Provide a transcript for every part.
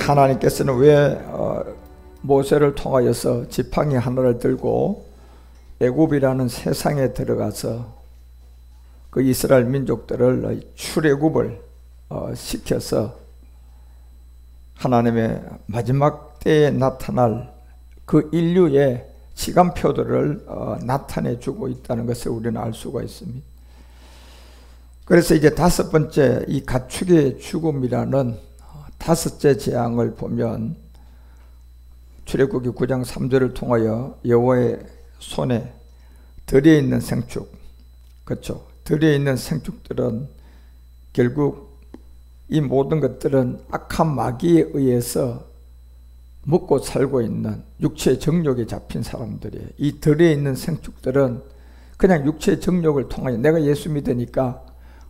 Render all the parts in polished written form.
하나님께서는 왜 모세를 통하여서 지팡이 하나를 들고 애굽이라는 세상에 들어가서 그 이스라엘 민족들을 출애굽을 시켜서 하나님의 마지막 때에 나타날 그 인류의 시간표들을 나타내 주고 있다는 것을 우리는 알 수가 있습니다. 그래서 이제 다섯 번째 이 가축의 죽음이라는 다섯째 재앙을 보면 출애굽기 9장 3절을 통하여 여호와의 손에 들에 있는 생축, 그렇죠? 들에 있는 생축들은 결국 이 모든 것들은 악한 마귀에 의해서 먹고 살고 있는 육체의 정욕에 잡힌 사람들이에요. 이 들에 있는 생축들은 그냥 육체의 정욕을 통하여 내가 예수 믿으니까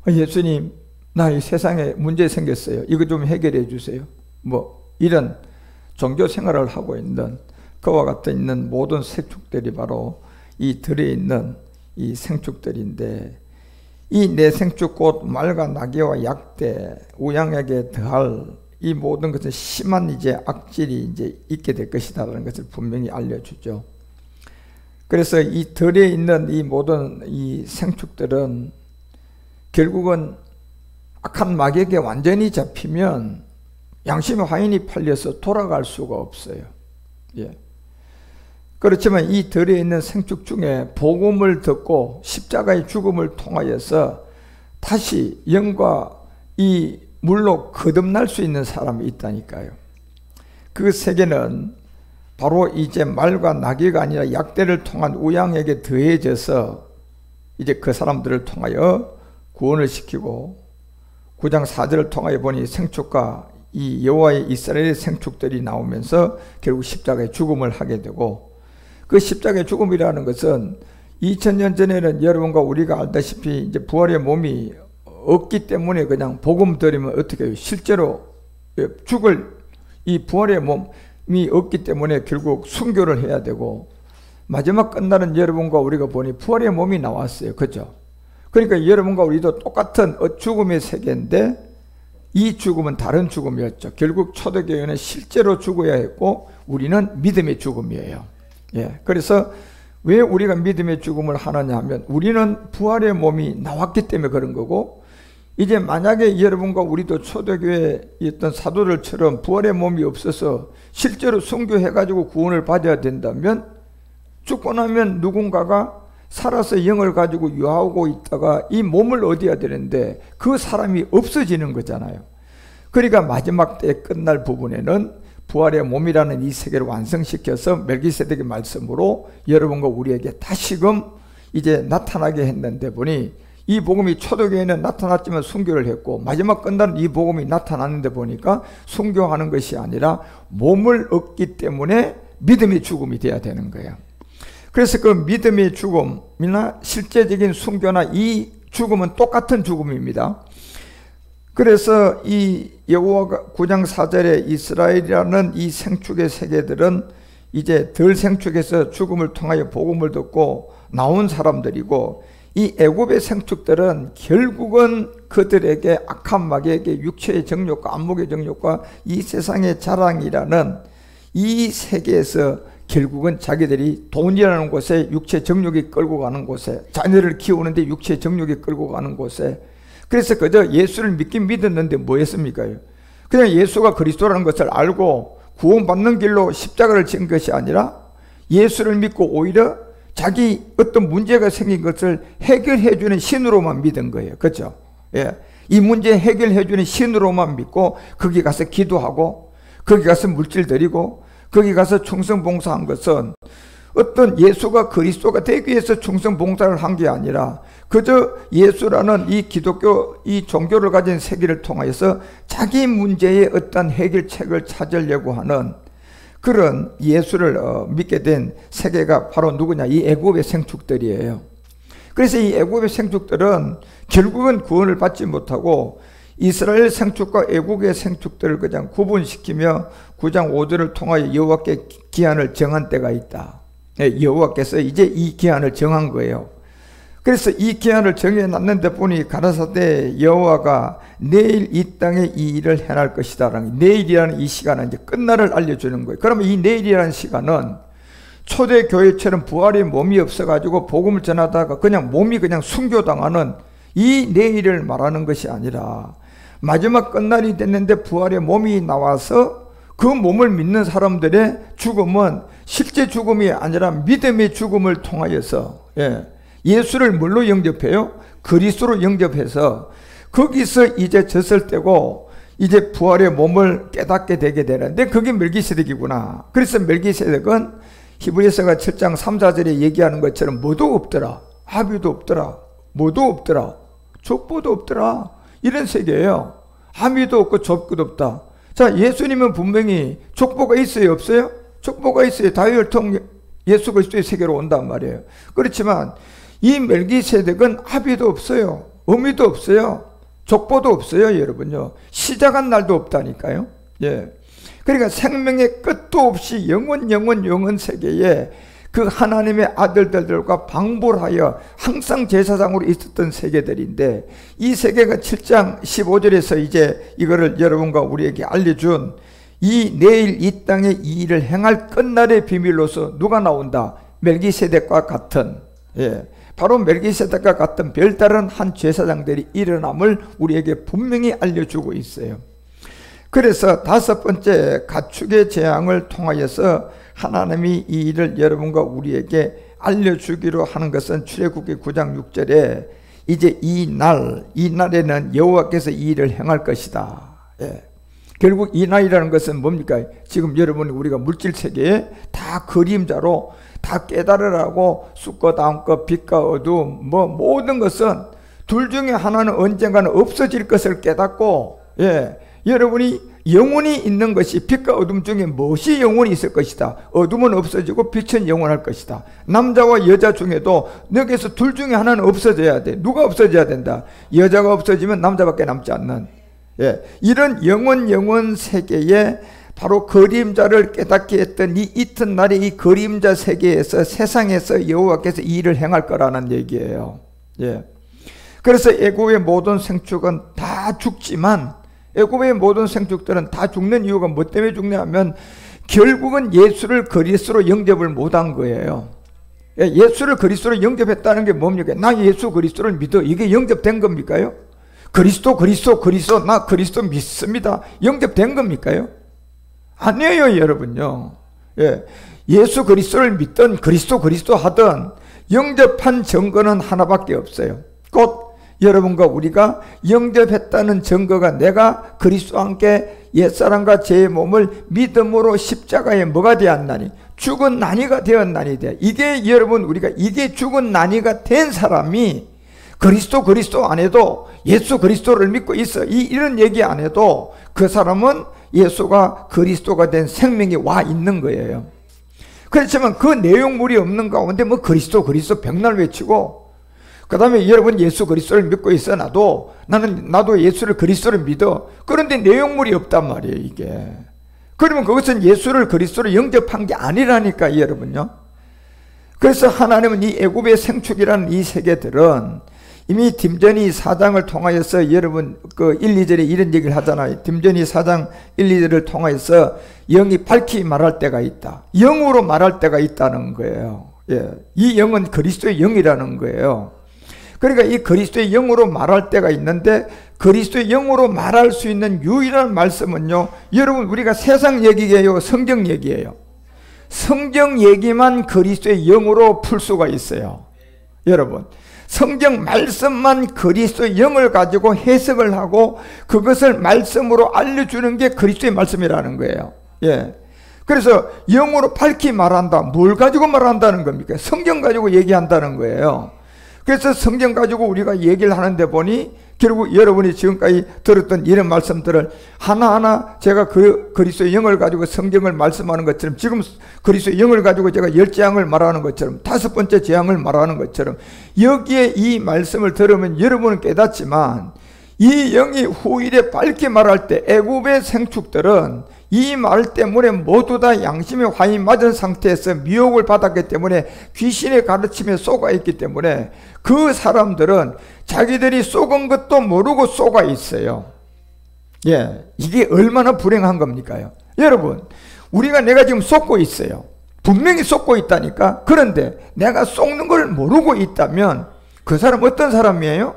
예수님 나 이 세상에 문제 생겼어요. 이거 좀 해결해 주세요. 뭐 이런 종교 생활을 하고 있는 그와 같은 있는 모든 생축들이 바로 이 들에 있는 이 생축들인데 이 내 생축 곧 말과 나귀와 약대 우양에게 더할 이 모든 것은 심한 이제 악질이 이제 있게 될 것이다라는 것을 분명히 알려주죠. 그래서 이 들에 있는 이 모든 이 생축들은 결국은 악한 마귀에게 완전히 잡히면 양심의 화인이 팔려서 돌아갈 수가 없어요. 예. 그렇지만 이 들에 있는 생축 중에 복음을 듣고 십자가의 죽음을 통하여서 다시 영과 이 물로 거듭날 수 있는 사람이 있다니까요. 그 세계는 바로 이제 말과 나귀가 아니라 약대를 통한 우양에게 더해져서 이제 그 사람들을 통하여 구원을 시키고 9장 4절을 통하여 보니 생축과 이 여호와의 이스라엘의 생축들이 나오면서 결국 십자가의 죽음을 하게 되고 그 십자가의 죽음이라는 것은 2000년 전에는 여러분과 우리가 알다시피 이제 부활의 몸이 없기 때문에 그냥 복음 드리면 어떻게 해요? 실제로 죽을 이 부활의 몸이 없기 때문에 결국 순교를 해야 되고 마지막 끝날은 여러분과 우리가 보니 부활의 몸이 나왔어요. 그죠? 그러니까 여러분과 우리도 똑같은 죽음의 세계인데 이 죽음은 다른 죽음이었죠. 결국 초대교회는 실제로 죽어야 했고 우리는 믿음의 죽음이에요. 예, 그래서 왜 우리가 믿음의 죽음을 하느냐 하면 우리는 부활의 몸이 나왔기 때문에 그런 거고 이제 만약에 여러분과 우리도 초대교회에 있던 사도들처럼 부활의 몸이 없어서 실제로 순교해가지고 구원을 받아야 된다면 죽고 나면 누군가가 살아서 영을 가지고 유하고 있다가 이 몸을 얻어야 되는데 그 사람이 없어지는 거잖아요. 그러니까 마지막 때 끝날 부분에는 부활의 몸이라는 이 세계를 완성시켜서 멜기세덱의 말씀으로 여러분과 우리에게 다시금 이제 나타나게 했는데 보니 이 복음이 초대교회는 나타났지만 순교를 했고 마지막 끝날은 이 복음이 나타났는데 보니까 순교하는 것이 아니라 몸을 얻기 때문에 믿음의 죽음이 돼야 되는 거예요. 그래서 그 믿음의 죽음이나 실제적인 순교나 이 죽음은 똑같은 죽음입니다. 그래서 이 여호와가 9장 4절에 이스라엘이라는 이 생축의 세계들은 이제 덜 생축에서 죽음을 통하여 복음을 듣고 나온 사람들이고 이 애굽의 생축들은 결국은 그들에게 악한 마귀에게 육체의 정욕과 안목의 정욕과 이 세상의 자랑이라는 이 세계에서 결국은 자기들이 돈이라는 곳에 육체 정욕이 끌고 가는 곳에 자녀를 키우는데 육체 정욕이 끌고 가는 곳에 그래서 그저 예수를 믿긴 믿었는데 뭐 했습니까? 그냥 예수가 그리스도라는 것을 알고 구원받는 길로 십자가를 진 것이 아니라 예수를 믿고 오히려 자기 어떤 문제가 생긴 것을 해결해 주는 신으로만 믿은 거예요. 그렇죠? 예. 이 문제 해결해 주는 신으로만 믿고 거기 가서 기도하고 거기 가서 물질 드리고 거기 가서 충성봉사한 것은 어떤 예수가 그리스도가 되기 위해서 충성봉사를 한 게 아니라 그저 예수라는 이 기독교 이 종교를 가진 세계를 통해서 자기 문제의 어떤 해결책을 찾으려고 하는 그런 예수를 믿게 된 세계가 바로 누구냐? 이 애굽의 생축들이에요. 그래서 이 애굽의 생축들은 결국은 구원을 받지 못하고 이스라엘 생축과 애국의 생축들을 그냥 구분시키며 9장 5절을 통하여 여호와께 기한을 정한 때가 있다. 여호와께서 이제 이 기한을 정한 거예요. 그래서 이 기한을 정해놨는데 보니 가라사대 여호와가 내일 이 땅에 이 일을 행할 것이다. 내일이라는 이 시간은 이제 끝날을 알려주는 거예요. 그러면 이 내일이라는 시간은 초대교회처럼 부활의 몸이 없어가지고 복음을 전하다가 그냥 몸이 그냥 순교당하는 이 내일을 말하는 것이 아니라 마지막 끝날이 됐는데 부활의 몸이 나와서 그 몸을 믿는 사람들의 죽음은 실제 죽음이 아니라 믿음의 죽음을 통하여서 예수를 뭘로 영접해요? 그리스도로 영접해서 거기서 이제 젖을 떼고 이제 부활의 몸을 깨닫게 되게 되는데 그게 멜기세덱이구나. 그래서 멜기세덱은 히브리서가 7장 3, 4절에 얘기하는 것처럼 뭐도 없더라. 아비도 없더라. 뭐도 없더라. 족보도 없더라. 이런 세계예요. 아미도 없고 족보도 없다. 자, 예수님은 분명히 족보가 있어요? 없어요? 족보가 있어요. 다윗을 통해 예수 그리스도의 세계로 온단 말이에요. 그렇지만 이 멜기세덱은 아비도 없어요. 어미도 없어요. 족보도 없어요, 여러분요. 시작한 날도 없다니까요. 그러니까 생명의 끝도 없이 영원 세계에 그 하나님의 아들들과 방불하여 항상 제사장으로 있었던 세계들인데 이 세계가 7장 15절에서 이제 이거를 여러분과 우리에게 알려준 이 내일 이 땅에 이 일을 행할 끝날의 비밀로서 누가 나온다? 멜기세덱과 같은 바로 멜기세덱과 같은 별다른 한 제사장들이 일어남을 우리에게 분명히 알려주고 있어요. 그래서 다섯 번째 가축의 재앙을 통하여서 하나님이 이 일을 여러분과 우리에게 알려주기로 하는 것은 출애굽기 9장 6절에 이제 이 날에는 여호와께서 이 일을 행할 것이다. 결국 이 날이라는 것은 뭡니까? 지금 여러분 우리가 물질 세계에 다 그림자로 다 깨달으라고 숲과 다음과 빛과 어두움 뭐 모든 것은 둘 중에 하나는 언젠가는 없어질 것을 깨닫고 여러분이 영원히 있는 것이 빛과 어둠 중에 무엇이 영원히 있을 것이다. 어둠은 없어지고 빛은 영원할 것이다. 남자와 여자 중에도 여기서 둘 중에 하나는 없어져야 돼. 누가 없어져야 된다? 여자가 없어지면 남자밖에 남지 않는 이런 영원 세계에 바로 그림자를 깨닫게 했던 이 이튿날에 이 그림자 세계에서 세상에서 여호와께서 이 일을 행할 거라는 얘기예요. 그래서 애굽의 모든 생축은 다 죽지만 애굽의 모든 생축들은 다 죽는 이유가 뭐 때문에 죽냐면 결국은 예수를 그리스도로 영접을 못한 거예요. 예수를 그리스도로 영접했다는 게 뭡니까? 나 예수 그리스도를 믿어. 이게 영접된 겁니까요? 그리스도 나 그리스도 믿습니다. 영접된 겁니까요? 아니에요, 여러분요. 예수 그리스도를 믿든 그리스도 하든 영접한 증거는 하나밖에 없어요. 곧 여러분과 우리가 영접했다는 증거가 내가 그리스도와 함께 옛사람과 제 몸을 믿음으로 십자가에 뭐가 되었나니? 죽은 난이가 되었나니 돼. 이게 여러분 우리가 이게 죽은 난이가 된 사람이 그리스도 안 해도 예수 그리스도를 믿고 있어. 이런 얘기 안 해도 그 사람은 예수가 그리스도가 된 생명이 와 있는 거예요. 그렇지만 그 내용물이 없는 가운데 뭐 그리스도 백날 외치고 그 다음에 여러분 예수 그리스도를 믿고 있어. 나도 예수를 그리스도를 믿어. 그런데 내용물이 없단 말이에요, 이게. 그러면 그것은 예수를 그리스도로 영접한 게 아니라니까, 여러분요. 그래서 하나님은 이 애굽의 생축이라는 이 세계들은 이미 딤전이 4장을 통하여서 여러분 그 1, 2절에 이런 얘기를 하잖아요. 딤전이 4장 1, 2절을 통하여서 영이 밝히 말할 때가 있다. 영으로 말할 때가 있다는 거예요. 이 영은 그리스도의 영이라는 거예요. 그러니까 이 그리스도의 영으로 말할 때가 있는데 그리스도의 영으로 말할 수 있는 유일한 말씀은요, 여러분 우리가 세상 얘기예요, 성경 얘기예요? 성경 얘기만 그리스도의 영으로 풀 수가 있어요. 여러분 성경 말씀만 그리스도의 영을 가지고 해석을 하고 그것을 말씀으로 알려주는 게 그리스도의 말씀이라는 거예요. 그래서 영으로 밝히 말한다. 뭘 가지고 말한다는 겁니까? 성경 가지고 얘기한다는 거예요. 그래서 성경 가지고 우리가 얘기를 하는데 보니 결국 여러분이 지금까지 들었던 이런 말씀들을 하나하나 제가 그리스도의 영을 가지고 성경을 말씀하는 것처럼 지금 그리스도의 영을 가지고 제가 10재앙을 말하는 것처럼 5번째 재앙을 말하는 것처럼 여기에 이 말씀을 들으면 여러분은 깨닫지만 이 영이 후일에 밝게 말할 때 애굽의 생축들은 이 말 때문에 모두 다 양심의 화이 맞은 상태에서 미혹을 받았기 때문에 귀신의 가르침에 속아 있기 때문에 그 사람들은 자기들이 속은 것도 모르고 속아 있어요. 예, 이게 얼마나 불행한 겁니까요? 여러분, 내가 지금 속고 있어요. 분명히 속고 있다니까. 그런데 내가 속는 걸 모르고 있다면 그 사람 어떤 사람이에요?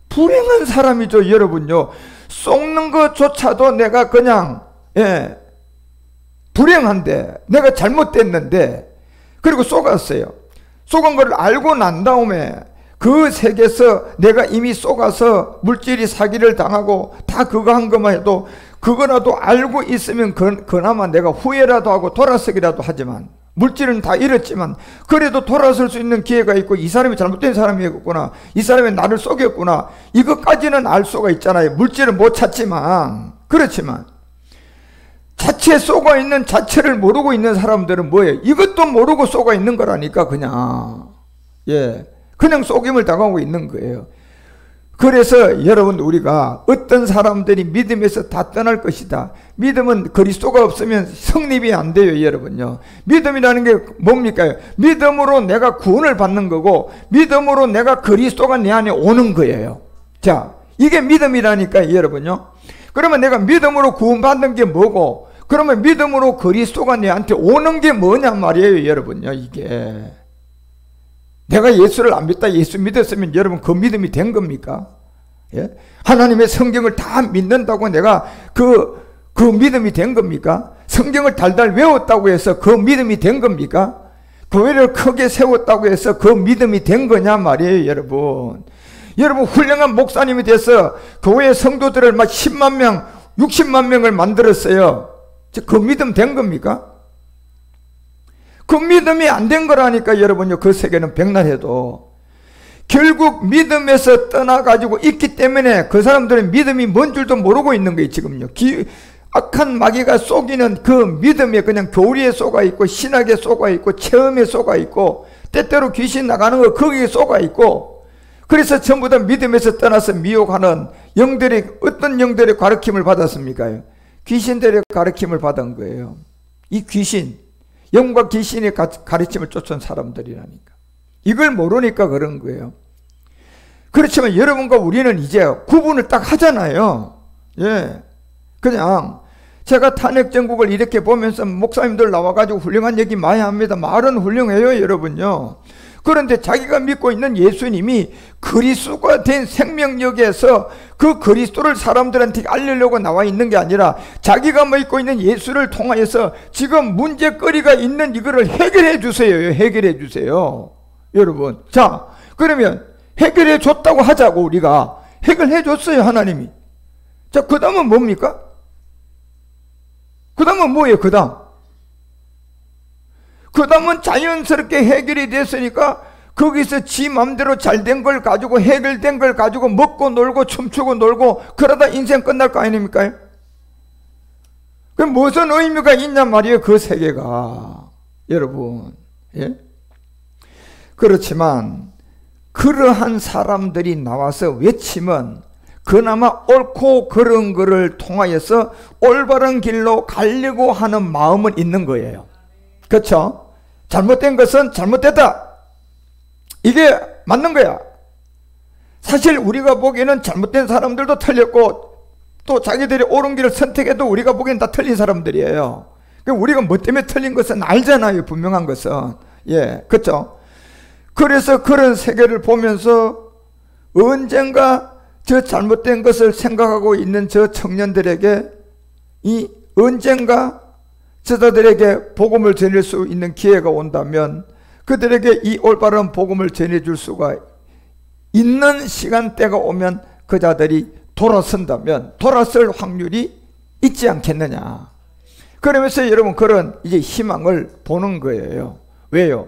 불행한 사람이죠, 여러분요. 속는 것조차도 내가 그냥 불행한데, 내가 잘못됐는데, 그리고 속았어요. 속은 걸 알고 난 다음에 그 세계에서 내가 이미 속아서 물질이 사기를 당하고 다 그거 한 것만 해도 그거라도 알고 있으면 그나마 내가 후회라도 하고 돌아서기라도 하지만, 물질은 다 잃었지만 그래도 돌아설 수 있는 기회가 있고, 이 사람이 잘못된 사람이었구나, 이 사람이 나를 속였구나, 이것까지는 알 수가 있잖아요. 물질은 못 찾지만. 그렇지만 자체 속아 있는 자체를 모르고 있는 사람들은 뭐예요? 이것도 모르고 속아 있는 거라니까. 그냥 속임을 당하고 있는 거예요. 그래서 여러분, 우리가 어떤 사람들이 믿음에서 다 떠날 것이다, 믿음은 그리스도가 없으면 성립이 안 돼요, 여러분요. 믿음이라는 게 뭡니까? 믿음으로 내가 구원을 받는 거고, 믿음으로 내가 그리스도가 내 안에 오는 거예요. 자, 이게 믿음이라니까, 여러분요. 그러면 내가 믿음으로 구원받는 게 뭐고, 그러면 믿음으로 그리스도가 내한테 오는 게 뭐냐 말이에요, 여러분요. 이게 내가 예수를 안 믿다 예수 믿었으면 여러분 그 믿음이 된 겁니까? 예? 하나님의 성경을 다 믿는다고 내가 그 믿음이 된 겁니까? 성경을 달달 외웠다고 해서 그 믿음이 된 겁니까? 교회를 크게 세웠다고 해서 그 믿음이 된 거냐 말이에요, 여러분. 여러분, 훌륭한 목사님이 돼서 교회 성도들을 막 10만 명, 60만 명을 만들었어요. 그 믿음 된 겁니까? 그 믿음이 안 된 거라니까, 여러분요. 그 세계는 백날 해도 결국 믿음에서 떠나가지고 있기 때문에 그 사람들은 믿음이 뭔 줄도 모르고 있는 거예요, 지금요. 악한 마귀가 속이는 그 믿음에 그냥 교리에 속아 있고, 신학에 속아 있고, 체험에 속아 있고, 때때로 귀신 나가는 거 거기에 속아 있고, 그래서 전부 다 믿음에서 떠나서 미혹하는 영들이, 어떤 영들의 가르침을 받았습니까? 귀신들의 가르침을 받은 거예요. 이 귀신, 영과 귀신의 가르침을 쫓은 사람들이라니까. 이걸 모르니까 그런 거예요. 그렇지만 여러분과 우리는 이제 구분을 딱 하잖아요. 예. 그냥 제가 탄핵정국을 이렇게 보면서 목사님들 나와가지고 훌륭한 얘기 많이 합니다. 말은 훌륭해요, 여러분요. 그런데 자기가 믿고 있는 예수님이 그리스도가 된 생명력에서 그 그리스도를 사람들한테 알리려고 나와 있는 게 아니라 자기가 믿고 있는 예수를 통하여서 지금 문제거리가 있는 이거를 해결해 주세요. 해결해 주세요. 여러분. 자, 그러면 해결해 줬다고 하자고. 우리가 해결해 줬어요, 하나님이. 자, 그 다음은 뭡니까? 그 다음은 뭐예요? 그 다음은 자연스럽게 해결이 됐으니까 거기서 지 맘대로 잘된 걸 가지고, 해결된 걸 가지고 먹고 놀고 춤추고 놀고 그러다 인생 끝날 거 아닙니까? 그럼 무슨 의미가 있냔 말이에요, 그 세계가. 여러분. 예? 그렇지만 그러한 사람들이 나와서 외치면 그나마 옳고 그른 것을 통하여서 올바른 길로 가려고 하는 마음은 있는 거예요. 그렇죠? 잘못된 것은 잘못됐다, 이게 맞는 거야. 사실 우리가 보기에는 잘못된 사람들도 틀렸고, 또 자기들이 옳은 길을 선택해도 우리가 보기엔 다 틀린 사람들이에요. 우리가 뭐 때문에 틀린 것은 알잖아요, 분명한 것은. 예, 그렇죠? 그래서 그런 세계를 보면서 언젠가 저 잘못된 것을 생각하고 있는 저 청년들에게 언젠가 저자들에게 복음을 전할 수 있는 기회가 온다면 그들에게 이 올바른 복음을 전해줄 수가 있는 시간대가 오면 그 자들이 돌아선다면 돌아설 확률이 있지 않겠느냐. 그러면서 여러분 그런 이제 희망을 보는 거예요. 왜요?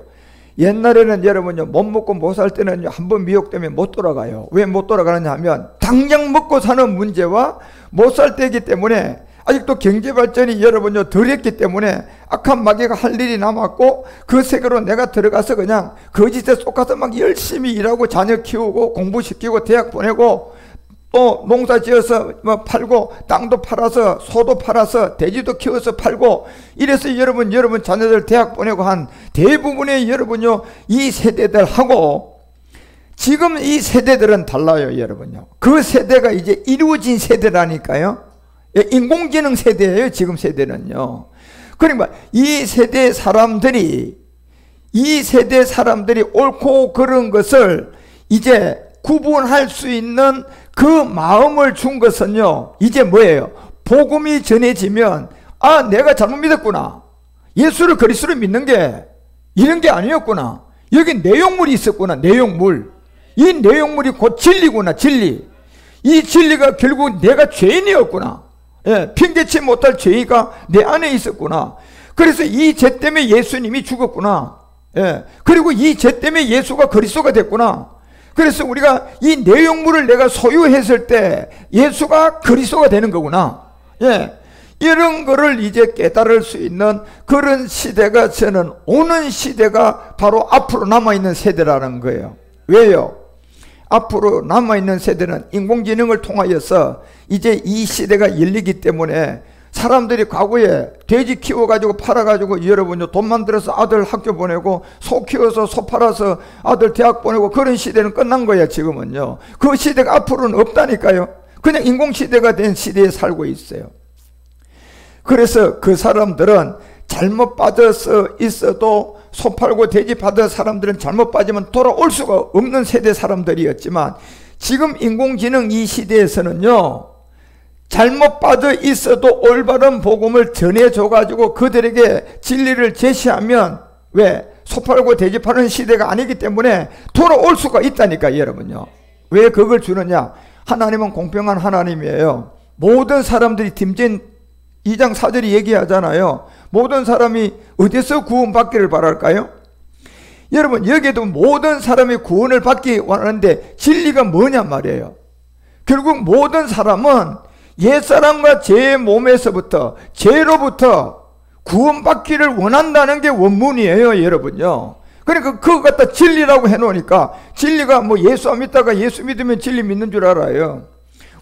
옛날에는 여러분요, 못 먹고 못 살 때는 한번 미혹되면 못 돌아가요. 왜 못 돌아가느냐 하면 당장 먹고 사는 문제와 못 살 때이기 때문에, 아직도 경제발전이 여러분요 덜 했기 때문에 악한 마귀가 할 일이 남았고, 그 세계로 내가 들어가서 그냥 거짓에 속아서 막 열심히 일하고 자녀 키우고 공부시키고 대학 보내고 또 농사 지어서 뭐 팔고, 땅도 팔아서, 소도 팔아서, 돼지도 키워서 팔고, 이래서 여러분 자녀들 대학 보내고 한 대부분의 여러분요, 이 세대들하고 지금 이 세대들은 달라요, 여러분요. 그 세대가 이제 이루어진 세대라니까요. 인공지능 세대예요, 지금 세대는요. 그러니까 이 세대 사람들이 옳고 그른 것을 이제 구분할 수 있는 그 마음을 준 것은요, 이제 뭐예요? 복음이 전해지면, 아, 내가 잘못 믿었구나. 예수를 그리스도를 믿는 게 이런 게 아니었구나. 여기 내용물이 있었구나, 내용물. 이 내용물이 곧 진리구나, 진리. 이 진리가 결국 내가 죄인이었구나. 예, 핑계치 못할 죄가 내 안에 있었구나. 그래서 이 죄 때문에 예수님이 죽었구나. 예, 그리고 이 죄 때문에 예수가 그리스도가 됐구나. 그래서 우리가 이 내용물을 내가 소유했을 때 예수가 그리스도가 되는 거구나. 예, 이런 거를 이제 깨달을 수 있는 그런 시대가, 저는 오는 시대가 바로 앞으로 남아있는 세대라는 거예요. 왜요? 앞으로 남아있는 세대는 인공지능을 통하여서 이제 이 시대가 열리기 때문에 사람들이 과거에 돼지 키워가지고 팔아가지고 여러분요, 돈 만들어서 아들 학교 보내고, 소 키워서 소 팔아서 아들 대학 보내고, 그런 시대는 끝난 거야, 지금은요. 그 시대가 앞으로는 없다니까요. 그냥 인공시대가 된 시대에 살고 있어요. 그래서 그 사람들은 잘못 빠져서 있어도, 소 팔고 돼지 받은 사람들은 잘못 빠지면 돌아올 수가 없는 세대 사람들이었지만, 지금 인공지능 이 시대에서는요, 잘못 빠져 있어도 올바른 복음을 전해줘가지고 그들에게 진리를 제시하면, 왜? 소 팔고 돼지 파는 시대가 아니기 때문에 돌아올 수가 있다니까, 여러분요. 왜 그걸 주느냐? 하나님은 공평한 하나님이에요. 모든 사람들이 팀전 2장 4절이 얘기하잖아요. 모든 사람이 어디서 구원받기를 바랄까요? 여러분, 여기에도 모든 사람이 구원을 받기 원하는데 진리가 뭐냐 말이에요. 결국 모든 사람은 옛사람과 제 몸에서부터, 죄로부터 구원받기를 원한다는 게 원문이에요, 여러분요. 그러니까 그거 갖다 진리라고 해놓으니까, 진리가 뭐 예수 안 믿다가 예수 믿으면 진리 믿는 줄 알아요.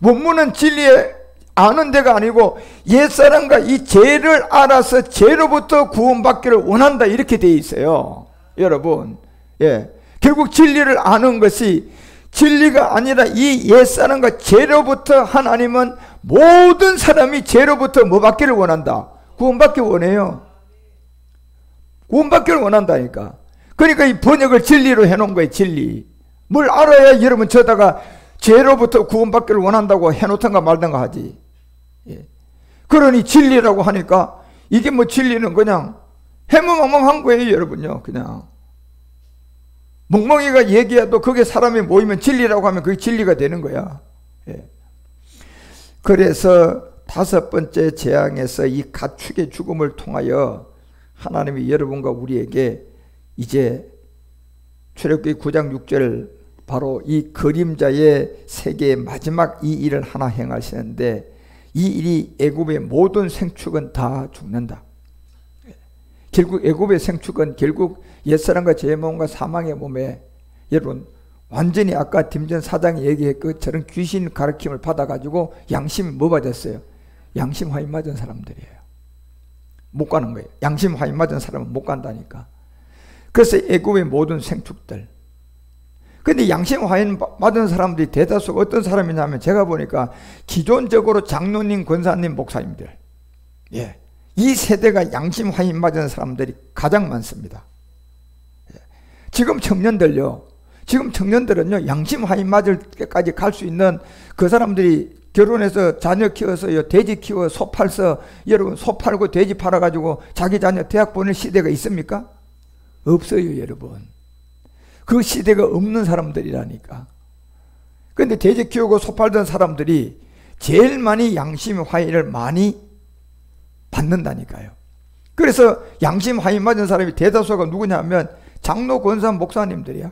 원문은 진리에 아는 데가 아니고 옛사람과 이 죄를 알아서 죄로부터 구원받기를 원한다, 이렇게 돼 있어요, 여러분. 예, 결국 진리를 아는 것이 진리가 아니라 이 옛사람과 죄로부터, 하나님은 모든 사람이 죄로부터 뭐 받기를 원한다? 구원받기 원해요. 구원받기를 원한다니까. 그러니까 이 번역을 진리로 해놓은 거예요, 진리. 뭘 알아야 여러분 저다가 죄로부터 구원받기를 원한다고 해놓던가 말던가 하지. 예. 그러니 진리라고 하니까 이게 뭐 진리는 그냥 해몽망망한 거예요, 여러분요. 그냥 멍멍이가 얘기해도 그게 사람이 모이면 진리라고 하면 그게 진리가 되는 거야. 예. 그래서 5번째 재앙에서 이 가축의 죽음을 통하여 하나님이 여러분과 우리에게 이제 출애굽기 9장 6절, 바로 이 그림자의 세계의 마지막 이 일을 하나 행하시는데, 이 일이 애굽의 모든 생축은 다 죽는다. 결국 애굽의 생축은 결국 옛사람과 제 몸과 사망의 몸에, 여러분 완전히 아까 딤전 4장에 얘기했 것처럼 귀신 가르침을 받아가지고 양심이 뭐 받았어요? 양심 화인 맞은 사람들이에요. 못 가는 거예요. 양심 화인 맞은 사람은 못 간다니까. 그래서 애굽의 모든 생축들. 근데 양심 화인 맞은 사람들이 대다수가 어떤 사람이냐면, 제가 보니까 기존적으로 장로님, 권사님, 목사님들, 예, 이 세대가 양심 화인 맞은 사람들이 가장 많습니다. 예. 지금 청년들은요, 양심 화인 맞을 때까지 갈 수 있는 그 사람들이 결혼해서 자녀 키워서 돼지 키워 소 팔서, 여러분 소 팔고 돼지 팔아가지고 자기 자녀 대학 보낼 시대가 있습니까? 없어요, 여러분. 그 시대가 없는 사람들이라니까. 근데 돼지 키우고 소 팔던 사람들이 제일 많이 양심 화인을 많이 받는다니까요. 그래서 양심 화인 맞은 사람이 대다수가 누구냐 하면 장로, 권사, 목사님들이야.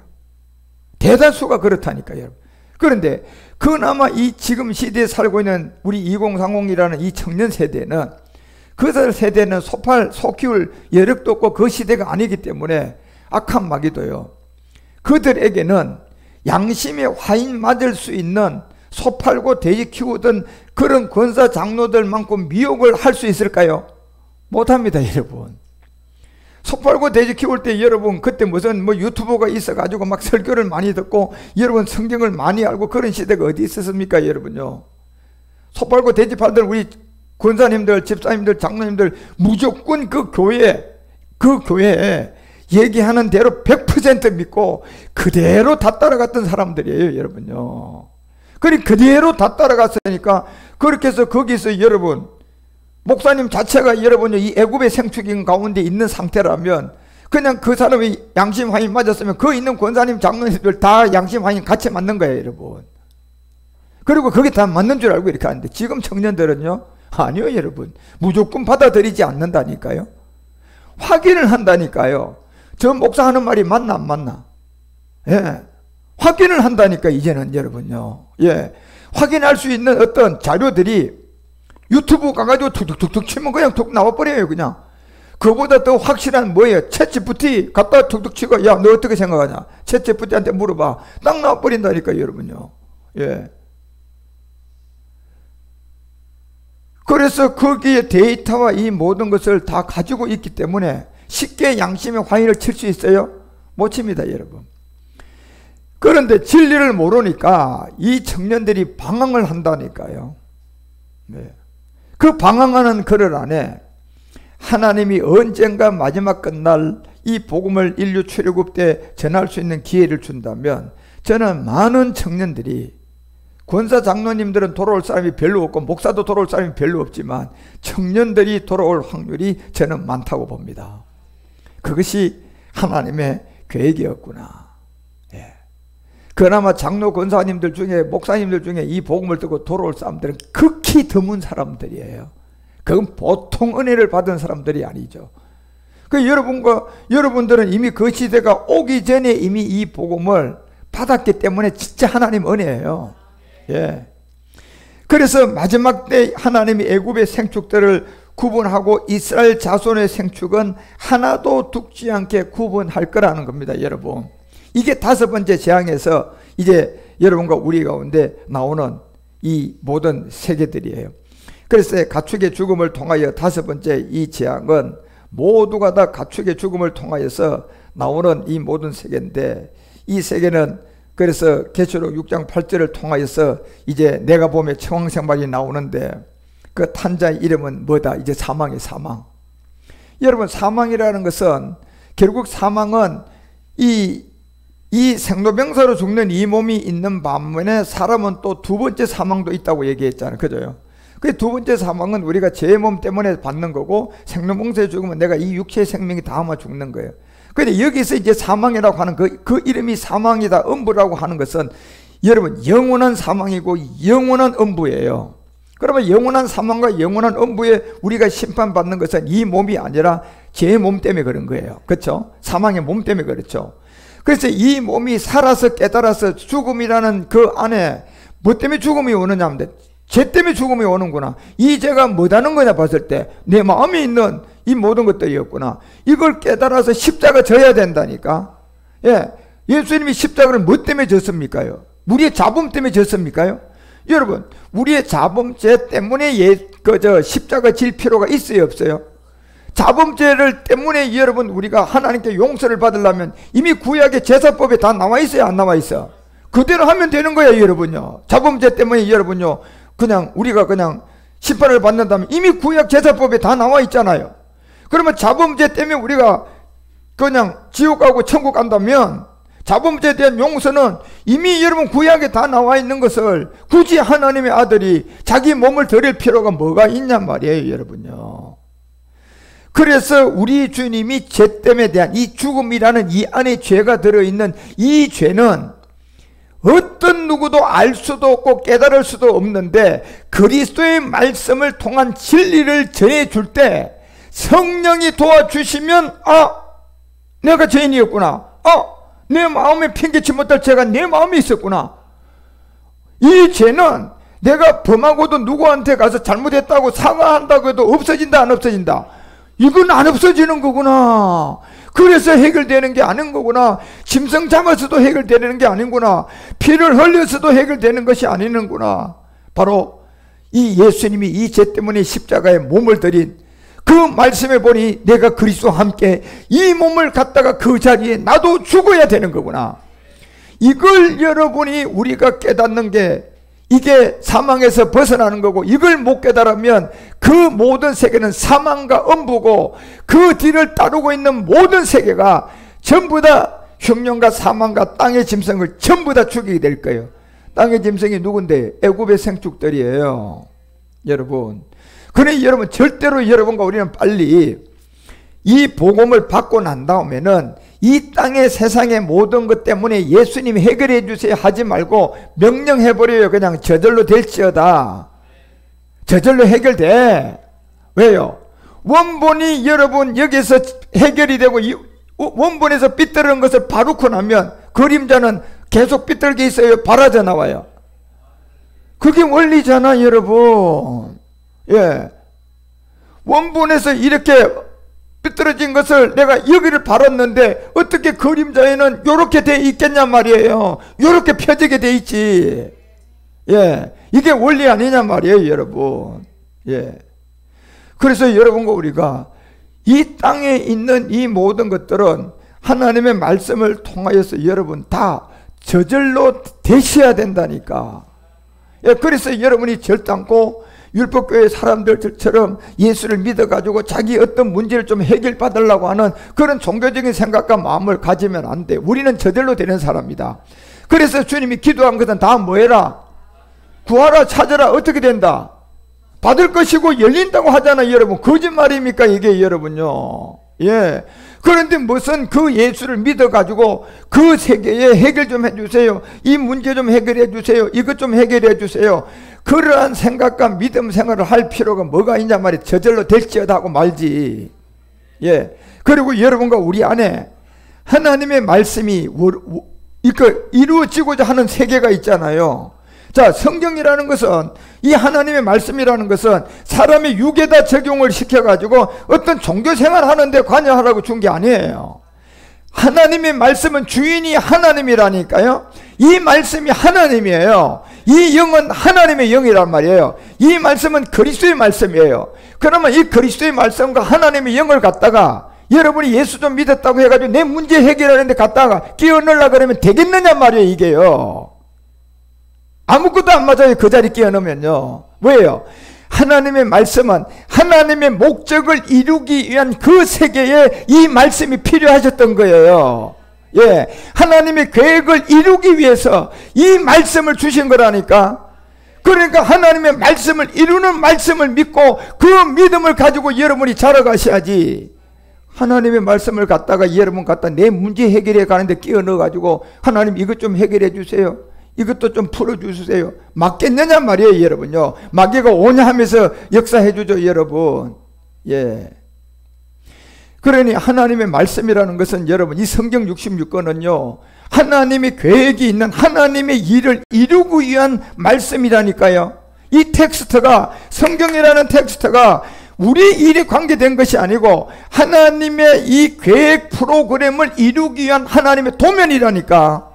대다수가 그렇다니까요. 그런데 그나마 이 지금 시대에 살고 있는 우리 2030이라는 이 청년 세대는, 그 세대는 소 키울 여력도 없고 그 시대가 아니기 때문에 악한 마귀도요, 그들에게는 양심에 화인 맞을 수 있는 소 팔고 돼지 키우던 그런 권사 장로들만큼 미혹을 할 수 있을까요? 못합니다, 여러분. 소 팔고 돼지 키울 때 여러분 그때 무슨 뭐 유튜브가 있어가지고 막 설교를 많이 듣고 여러분 성경을 많이 알고 그런 시대가 어디 있었습니까, 여러분요? 소 팔고 돼지 팔던 우리 권사님들, 집사님들, 장로님들 무조건 그 교회에 얘기하는 대로 100% 믿고 그대로 다 따라갔던 사람들이에요, 여러분요. 그대로 다 따라갔으니까 그렇게 해서 거기서 여러분 목사님 자체가 여러분요 이 애굽의 생축인 가운데 있는 상태라면 그냥 그 사람이 양심 화인 맞았으면 그 있는 권사님 장로님들 다 양심 화인 같이 맞는 거예요, 여러분. 그리고 그게 다 맞는 줄 알고 이렇게 하는데 지금 청년들은요 아니요, 여러분. 무조건 받아들이지 않는다니까요. 확인을 한다니까요. 저 목사 하는 말이 맞나 안 맞나? 예. 확인을 한다니까 이제는 여러분요. 예. 확인할 수 있는 어떤 자료들이 유튜브 가가지고 툭툭툭툭 치면 그냥 툭 나와버려요, 그냥. 그보다 더 확실한 뭐예요? 챗GPT 갖다 툭툭 치고 야, 너 어떻게 생각하냐? 챗GPT한테 물어봐. 딱 나와버린다니까, 여러분요. 예. 그래서 거기에 데이터와 이 모든 것을 다 가지고 있기 때문에 쉽게 양심의 화인을 칠 수 있어요? 못 칩니다, 여러분. 그런데 진리를 모르니까 이 청년들이 방황을 한다니까요. 네. 그 방황하는 그들 안에 하나님이 언젠가 마지막 끝날 이 복음을 인류 출애굽 때 전할 수 있는 기회를 준다면 저는 많은 청년들이 권사 장로님들은 돌아올 사람이 별로 없고 목사도 돌아올 사람이 별로 없지만 청년들이 돌아올 확률이 저는 많다고 봅니다. 그것이 하나님의 계획이었구나. 예. 그나마 장로 권사님들 중에 목사님들 중에 이 복음을 듣고 돌아올 사람들은 극히 드문 사람들이에요. 그건 보통 은혜를 받은 사람들이 아니죠. 그 여러분들은 이미 그 시대가 오기 전에 이미 이 복음을 받았기 때문에 진짜 하나님 은혜예요. 예. 그래서 마지막 때 하나님이 애굽의 생축들을 구분하고 이스라엘 자손의 생축은 하나도 죽지 않게 구분할 거라는 겁니다, 여러분. 이게 5번째 재앙에서 이제 여러분과 우리 가운데 나오는 이 모든 세계들이에요. 그래서 가축의 죽음을 통하여 5번째 이 재앙은 모두가 다 가축의 죽음을 통하여서 나오는 이 모든 세계인데 이 세계는 그래서 계시록 6장 8절을 통하여서 이제 내가 보면 청왕생발이 나오는데 그 탄자의 이름은 뭐다? 이제 사망의 사망. 여러분 사망이라는 것은 결국 사망은 이 생로병사로 죽는 이 몸이 있는 반면에 사람은 또 2번째 사망도 있다고 얘기했잖아요. 그죠? 그 2번째 사망은 우리가 제 몸 때문에 받는 거고 생로병사에 죽으면 내가 이 육체의 생명이 다 아마 죽는 거예요. 근데 여기서 이제 사망이라고 하는 그 이름이 사망이다, 음부라고 하는 것은 여러분 영원한 사망이고 영원한 음부예요. 그러면 영원한 사망과 영원한 음부에 우리가 심판받는 것은 이 몸이 아니라 제 몸 때문에 그런 거예요. 그렇죠? 사망의 몸 때문에 그렇죠. 그래서 이 몸이 살아서 깨달아서 죽음이라는 그 안에 뭐 때문에 죽음이 오느냐 하면 죄 때문에 죽음이 오는구나. 이 죄가 뭐다는 거냐 봤을 때 내 마음에 있는 이 모든 것들이었구나. 이걸 깨달아서 십자가 져야 된다니까. 예, 예수님이 십자가를 뭐 때문에 졌습니까요? 우리의 잡음 때문에 졌습니까요? 여러분, 우리의 잡음죄 때문에 십자가 질 필요가 있어요, 없어요? 잡음죄를 때문에 여러분 우리가 하나님께 용서를 받으려면 이미 구약의 제사법에 다 나와 있어요, 안 나와 있어? 그대로 하면 되는 거예요, 여러분요. 잡음죄 때문에 여러분요, 우리가 그냥 심판을 받는다면 이미 구약 제사법에 다 나와 있잖아요. 그러면 잡음죄 때문에 우리가 그냥 지옥 가고 천국 간다면 잡음죄에 대한 용서는 이미 여러분 구약에 다 나와 있는 것을 굳이 하나님의 아들이 자기 몸을 드릴 필요가 뭐가 있냔 말이에요, 여러분요. 그래서 우리 주님이 죄 때문에 대한 이 죽음이라는 이 안에 죄가 들어있는 이 죄는 어떤 누구도 알 수도 없고 깨달을 수도 없는데 그리스도의 말씀을 통한 진리를 전해줄 때 성령이 도와주시면 내가 죄인이었구나. 내 마음에 핑계치 못할 죄가 내 마음에 있었구나. 이 죄는 내가 범하고도 누구한테 가서 잘못했다고 사과한다고 해도 없어진다, 안 없어진다? 이건 안 없어지는 거구나. 그래서 해결되는 게 아닌 거구나. 짐승 잡아서도 해결되는 게 아닌구나. 피를 흘려서도 해결되는 것이 아니는구나. 바로 이 예수님이 이 죄 때문에 십자가에 몸을 들인 그 말씀에 보니 내가 그리스도와 함께 이 몸을 갖다가 그 자리에 나도 죽어야 되는 거구나. 이걸 여러분이 우리가 깨닫는 게 이게 사망에서 벗어나는 거고, 이걸 못 깨달으면 그 모든 세계는 사망과 엄부고 그 뒤를 따르고 있는 모든 세계가 전부 다 흉년과 사망과 땅의 짐승을 전부 다 죽이게 될 거예요. 땅의 짐승이 누군데? 애굽의 생축들이에요. 여러분, 그러니 여러분 절대로 여러분과 우리는 빨리 이 복음을 받고 난 다음에는 이 땅의 세상의 모든 것 때문에 예수님이 해결해 주세요 하지 말고 명령해버려요. 그냥 저절로 될지어다. 저절로 해결돼. 왜요? 원본이 여러분 여기서 해결이 되고 원본에서 삐뚤은 것을 바르고 나면 그림자는 계속 삐뚤게 있어요. 바라져 나와요. 그게 원리잖아 여러분. 예, 원본에서 이렇게 삐뚤어진 것을 내가 여기를 바랐는데 어떻게 그림자에는 이렇게 돼 있겠냐 말이에요. 이렇게 펴지게 돼 있지. 예, 이게 원리 아니냐 말이에요 여러분. 예, 그래서 여러분과 우리가 이 땅에 있는 이 모든 것들은 하나님의 말씀을 통하여서 여러분 다 저절로 되셔야 된다니까. 예, 그래서 여러분이 절단고 율법교회 사람들처럼 예수를 믿어가지고 자기 어떤 문제를 좀 해결받으려고 하는 그런 종교적인 생각과 마음을 가지면 안 돼. 우리는 저절로 되는 사람이다. 그래서 주님이 기도한 것은 다 뭐해라? 구하라, 찾아라. 어떻게 된다? 받을 것이고 열린다고 하잖아요 여러분. 거짓말입니까 이게 여러분요? 예. 그런데 무슨 그 예수를 믿어가지고 그 세계에 해결 좀 해주세요. 이 문제 좀 해결해 주세요. 이것 좀 해결해 주세요. 그러한 생각과 믿음 생활을 할 필요가 뭐가 있냐 말이에요. 저절로 될지어다 하고 말지. 예. 그리고 여러분과 우리 안에 하나님의 말씀이 이루어지고자 하는 세계가 있잖아요. 자, 성경이라는 것은, 이 하나님의 말씀이라는 것은 사람의 육에다 적용을 시켜가지고 어떤 종교생활 하는데 관여하라고 준 게 아니에요. 하나님의 말씀은 주인이 하나님이라니까요. 이 말씀이 하나님이에요. 이 영은 하나님의 영이란 말이에요. 이 말씀은 그리스도의 말씀이에요. 그러면 이 그리스도의 말씀과 하나님의 영을 갖다가 여러분이 예수 좀 믿었다고 해가지고 내 문제 해결하는데 갖다가 끼워 넣으려고 그러면 되겠느냐 말이에요 이게요. 아무것도 안 맞아요. 그 자리 끼워 넣으면요. 왜요? 하나님의 말씀은 하나님의 목적을 이루기 위한 그 세계에 이 말씀이 필요하셨던 거예요. 예, 하나님의 계획을 이루기 위해서 이 말씀을 주신 거라니까. 그러니까 하나님의 말씀을 이루는 말씀을 믿고 그 믿음을 가지고 여러분이 자라가셔야지. 하나님의 말씀을 갖다가 여러분 갖다 내 문제 해결해 가는데 끼워 넣어가지고 하나님 이것 좀 해결해 주세요. 이것도 좀 풀어주세요. 맞겠느냐 말이에요 여러분요. 마귀가 오냐 하면서 역사해 주죠 여러분. 예. 그러니 하나님의 말씀이라는 것은 여러분 이 성경 66권은요 하나님의 계획이 있는 하나님의 일을 이루기 위한 말씀이라니까요. 이 텍스트가 성경이라는 텍스트가 우리 일에 관계된 것이 아니고 하나님의 이 계획 프로그램을 이루기 위한 하나님의 도면이라니까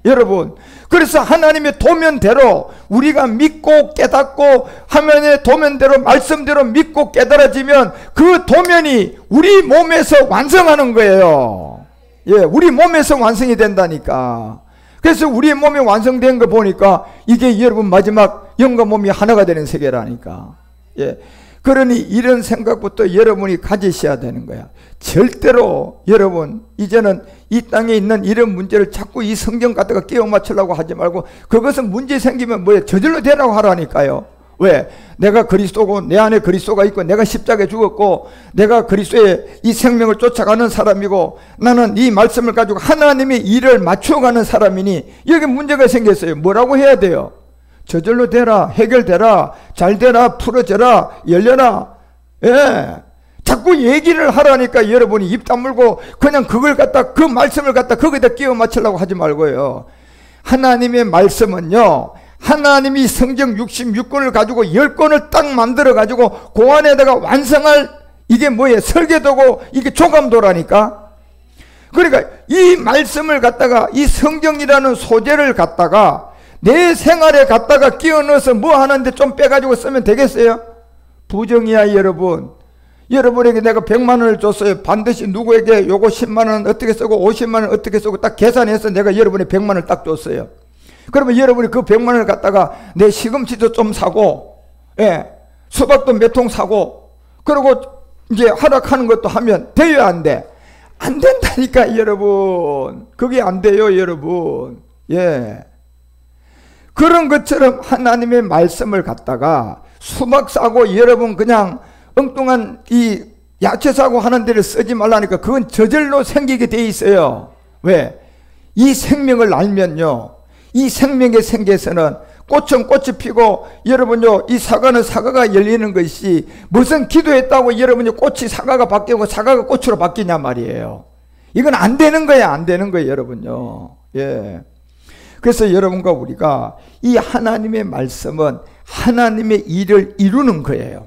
여러분. 그래서 하나님의 도면대로 우리가 믿고 깨닫고 하나님의 도면대로 말씀대로 믿고 깨달아지면 그 도면이 우리 몸에서 완성하는 거예요. 예, 우리 몸에서 완성이 된다니까. 그래서 우리 몸이 완성된 거 보니까 이게 여러분 마지막 영과 몸이 하나가 되는 세계라니까. 예. 그러니 이런 생각부터 여러분이 가지셔야 되는 거야. 절대로 여러분 이제는 이 땅에 있는 이런 문제를 자꾸 이 성경 갖다가 끼워 맞추려고 하지 말고 그것은 문제 생기면 뭐예요? 저절로 되라고 하라니까요. 왜? 내가 그리스도고 내 안에 그리스도가 있고 내가 십자가에 죽었고 내가 그리스도의 이 생명을 쫓아가는 사람이고 나는 이 말씀을 가지고 하나님의 일을 맞춰가는 사람이니 여기 문제가 생겼어요. 뭐라고 해야 돼요? 저절로 되라, 해결되라, 잘 되라, 풀어져라, 열려라. 예. 자꾸 얘기를 하라니까 여러분이 입 다물고 그냥 그걸 갖다 그 말씀을 갖다 거기다 끼워 맞추려고 하지 말고요. 하나님의 말씀은요. 하나님이 성경 66권을 가지고 10권을 딱 만들어 가지고 그 안에다가 완성할 이게 뭐예요? 설계도고 이게 조감도라니까. 그러니까 이 말씀을 갖다가 이 성경이라는 소재를 갖다가 내 생활에 갖다가 끼워 넣어서 뭐 하는데 좀 빼가지고 쓰면 되겠어요? 부정이야 여러분. 여러분에게 내가 100만 원을 줬어요. 반드시 누구에게 요거 10만 원 어떻게 쓰고 50만 원 어떻게 쓰고 딱 계산해서 내가 여러분의 100만 원을 딱 줬어요. 그러면 여러분이 그 100만 원을 갖다가 내 시금치도 좀 사고, 예, 수박도 몇 통 사고, 그리고 이제 하락하는 것도 하면 돼요, 안 돼? 안 된다니까 여러분. 그게 안 돼요 여러분. 예. 그런 것처럼 하나님의 말씀을 갖다가 수박 사고 여러분 그냥 엉뚱한 이 야채 사고 하는 데를 쓰지 말라니까 그건 저절로 생기게 돼 있어요. 왜? 이 생명을 알면요, 이 생명의 생계에서는 꽃은 꽃이 피고 여러분요, 이 사과는 사과가 열리는 것이 무슨 기도했다고 여러분이 꽃이 사과가 바뀌고 사과가 꽃으로 바뀌냐 말이에요. 이건 안 되는 거야, 안 되는 거예요 여러분요. 예. 그래서 여러분과 우리가 이 하나님의 말씀은 하나님의 일을 이루는 거예요.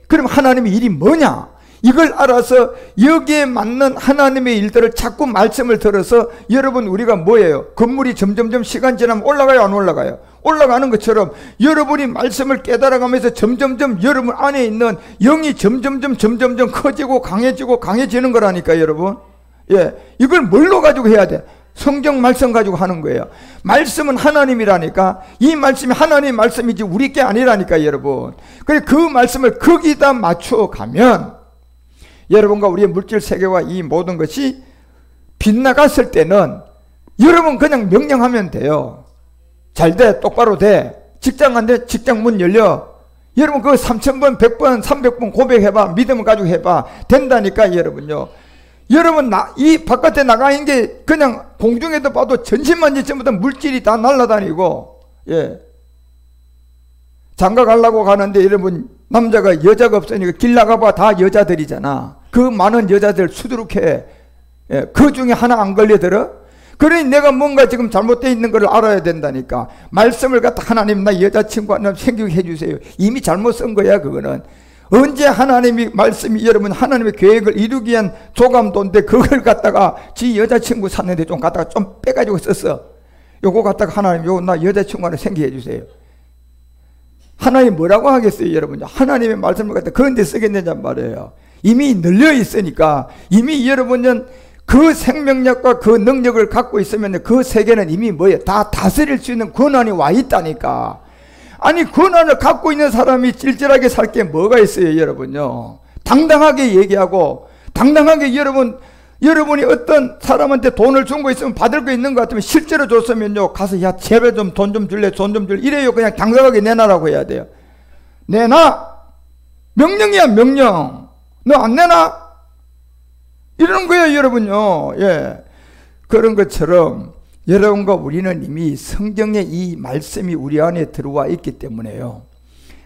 그럼 하나님의 일이 뭐냐? 이걸 알아서 여기에 맞는 하나님의 일들을 자꾸 말씀을 들어서 여러분 우리가 뭐예요? 건물이 점점점 시간 지나면 올라가요, 안 올라가요? 올라가는 것처럼 여러분이 말씀을 깨달아가면서 점점점 여러분 안에 있는 영이 점점점 커지고 강해지는 거라니까 여러분. 예, 이걸 뭘로 가지고 해야 돼? 성경 말씀 가지고 하는 거예요. 말씀은 하나님이라니까. 이 말씀이 하나님의 말씀이지 우리 게 아니라니까 여러분. 그래서 그 말씀을 거기다 맞춰가면 여러분과 우리의 물질 세계와 이 모든 것이 빗나갔을 때는 여러분 그냥 명령하면 돼요. 잘 돼, 똑바로 돼. 직장 안 돼, 직장 문 열려. 여러분 그거 3000번, 100번, 300번 고백해봐. 믿음을 가지고 해봐. 된다니까 여러분요. 여러분 이 바깥에 나가 있는 게 그냥 공중에도 봐도 전신만지 전부 다 물질이 다 날아다니고, 예, 장가 가려고 가는데 여러분 남자가 여자가 없으니까 길 나가봐 다 여자들이잖아. 그 많은 여자들 수두룩해. 예, 그 중에 하나 안 걸려들어? 그러니 내가 뭔가 지금 잘못되어 있는 걸 알아야 된다니까. 말씀을 갖다 하나님 나 여자친구 하나 생기게 해주세요. 이미 잘못 쓴 거야 그거는. 언제 하나님이 말씀이 여러분 하나님의 계획을 이루기 위한 조감도인데 그걸 갖다가 지 여자친구 샀는데 좀 갖다가 좀 빼가지고 썼어. 요거 갖다가 하나님 요거 나 여자친구 하나 생기게 해주세요. 하나님 뭐라고 하겠어요 여러분? 하나님의 말씀을 갖다 그런 데 쓰겠느냐 말이에요. 이미 널려 있으니까. 이미 여러분은 그 생명력과 그 능력을 갖고 있으면 그 세계는 이미 뭐예요? 다 다스릴 수 있는 권한이 와 있다니까. 아니 권한을 갖고 있는 사람이 찔찔하게 살 게 뭐가 있어요 여러분요. 당당하게 얘기하고 당당하게 여러분이 어떤 사람한테 돈을 준 거 있으면 받을 거 있는 것 같으면 실제로 줬으면요 가서 야 제발 좀 돈 좀 줄래 돈 좀 줄래 이래요. 그냥 당당하게 내놔라고 해야 돼요. 내놔. 명령이야 명령. 너 안 내놔? 이러는 거예요 여러분요. 예, 그런 것처럼 여러분과 우리는 이미 성경의 이 말씀이 우리 안에 들어와 있기 때문에요.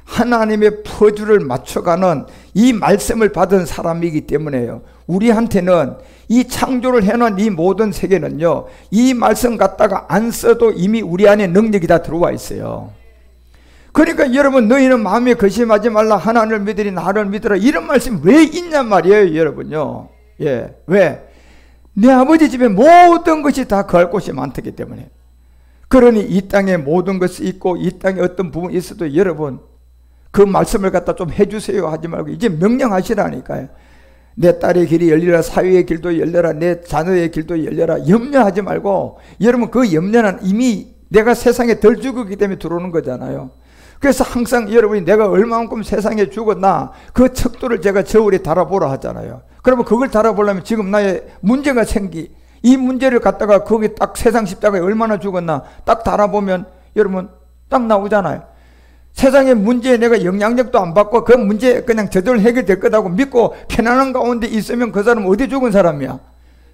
하나님의 퍼즐을 맞춰가는 이 말씀을 받은 사람이기 때문에요. 우리한테는 이 창조를 해놓은 이 모든 세계는요, 이 말씀 갖다가 안 써도 이미 우리 안에 능력이 다 들어와 있어요. 그러니까 여러분 너희는 마음에 거심하지 말라 하나님을 믿으리 나를 믿으라 이런 말씀이 왜 있냔 말이에요 여러분요. 예, 왜? 내 아버지 집에 모든 것이 다 거할 곳이 많기 때문에. 그러니 이 땅에 모든 것이 있고 이 땅에 어떤 부분이 있어도 여러분 그 말씀을 갖다 좀 해주세요 하지 말고 이제 명령하시라니까요. 내 딸의 길이 열리라 사위의 길도 열려라 내 자녀의 길도 열려라 염려하지 말고 여러분 그 염려는 이미 내가 세상에 덜 죽었기 때문에 들어오는 거잖아요. 그래서 항상 여러분이 내가 얼마만큼 세상에 죽었나 그 척도를 제가 저울에 달아보라 하잖아요. 그러면 그걸 달아보려면 지금 나의 문제가 이 문제를 갖다가 거기 딱 세상 십자가에 얼마나 죽었나 딱 달아보면 여러분 딱 나오잖아요. 세상의 문제에 내가 영향력도 안 받고 그 문제 그냥 저절로 해결될 거라고 믿고 편안한 가운데 있으면 그 사람은 어디 죽은 사람이야?